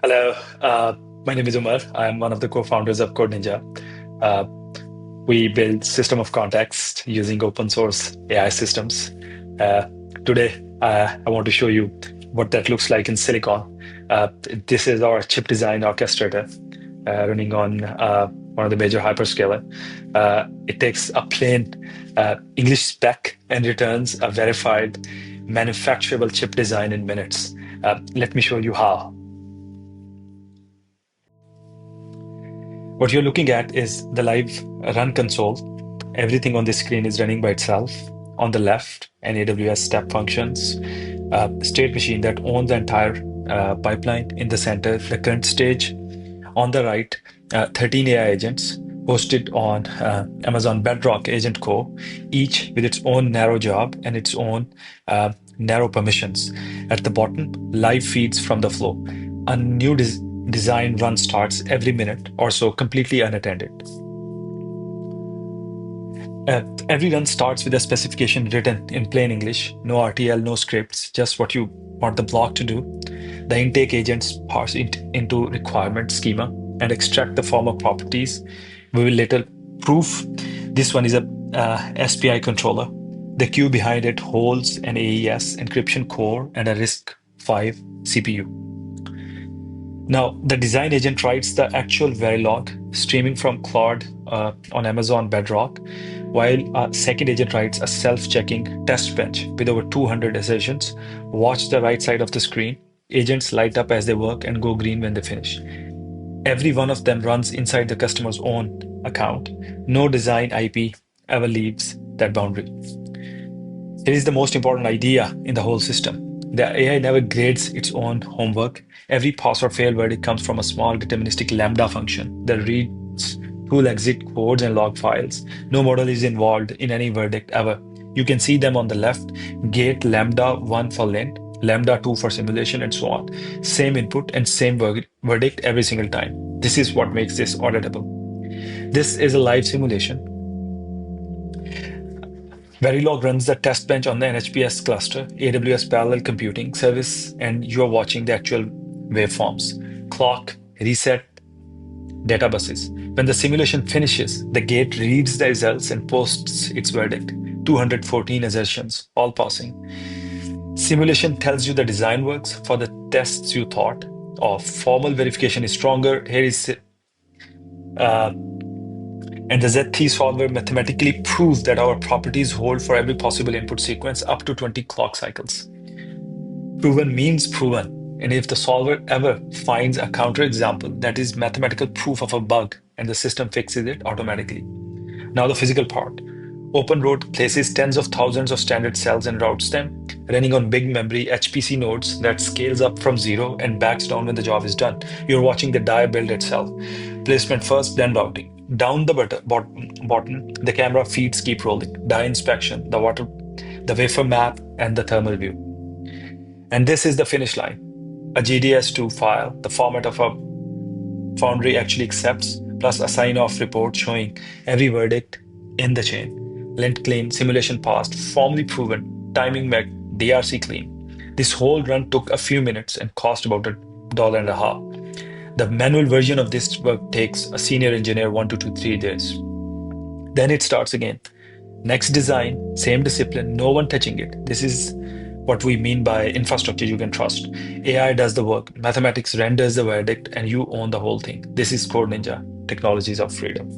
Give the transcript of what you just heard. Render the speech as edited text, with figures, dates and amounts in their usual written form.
Hello, my name is Umar. I'm one of the co-founders of Code Ninja. Uh, we build system of context using open source AI systems. Uh, Today, I want to show you what that looks like in Silicon. Uh, this is our chip design orchestrator running on one of the major hyperscaler. It takes a plain English spec and returns a verified manufacturable chip design in minutes. Let me show you how. What you're looking at is the live run console. Everything on the screen is running by itself. On the left, an AWS step functions, state machine that owns the entire pipeline. In the center, the current stage. On the right, 13 AI agents hosted on Amazon Bedrock Agent Core, each with its own narrow job and its own narrow permissions. At the bottom, live feeds from the flow. A new design run starts every minute or so, completely unattended. Every run starts with a specification written in plain English, no RTL, no scripts, just what you want the block to do. The intake agents parse it into requirement schema and extract the form of properties. We will later prove this one is a SPI controller. The queue behind it holds an AES encryption core and a RISC-V CPU. Now, the design agent writes the actual Verilog streaming from Claude on Amazon Bedrock, while a second agent writes a self-checking test bench with over 200 assertions. Watch the right side of the screen. Agents light up as they work and go green when they finish. Every one of them runs inside the customer's own account. No design IP ever leaves that boundary. It is the most important idea in the whole system. The AI never grades its own homework. Every pass or fail verdict comes from a small deterministic lambda function that reads tool exit codes and log files. No model is involved in any verdict ever. You can see them on the left. Gate lambda 1 for lint, lambda 2 for simulation, and so on. Same input and same verdict every single time. This is what makes this auditable. This is a live simulation. Verilog runs the test bench on the NHPS cluster, AWS Parallel Computing Service, and you're watching the actual waveforms. Clock, reset, data buses. When the simulation finishes, the gate reads the results and posts its verdict. 214 assertions, all passing. Simulation tells you the design works for the tests you thought of. Formal verification is stronger. Here is and the Z3 solver mathematically proves that our properties hold for every possible input sequence up to 20 clock cycles. Proven means proven. And if the solver ever finds a counterexample, that is mathematical proof of a bug, and the system fixes it automatically. Now the physical part. OpenRoad places tens of thousands of standard cells and routes them, running on big memory HPC nodes that scales up from zero and backs down when the job is done. You're watching the die build itself. Placement first, then routing. Down the bottom, the camera feeds keep rolling. Die inspection, the wafer map, and the thermal view. And this is the finish line. A GDS2 file, the format of a Foundry actually accepts, plus a sign-off report showing every verdict in the chain. Lint clean, simulation passed, formally proven, timing met, DRC clean. This whole run took a few minutes and cost about $1.50. The manual version of this work takes a senior engineer 1 to 3 days. Then it starts again. Next design, same discipline, no one touching it. This is what we mean by infrastructure you can trust. AI does the work, mathematics renders the verdict, and you own the whole thing. This is Code Ninja, technologies of freedom.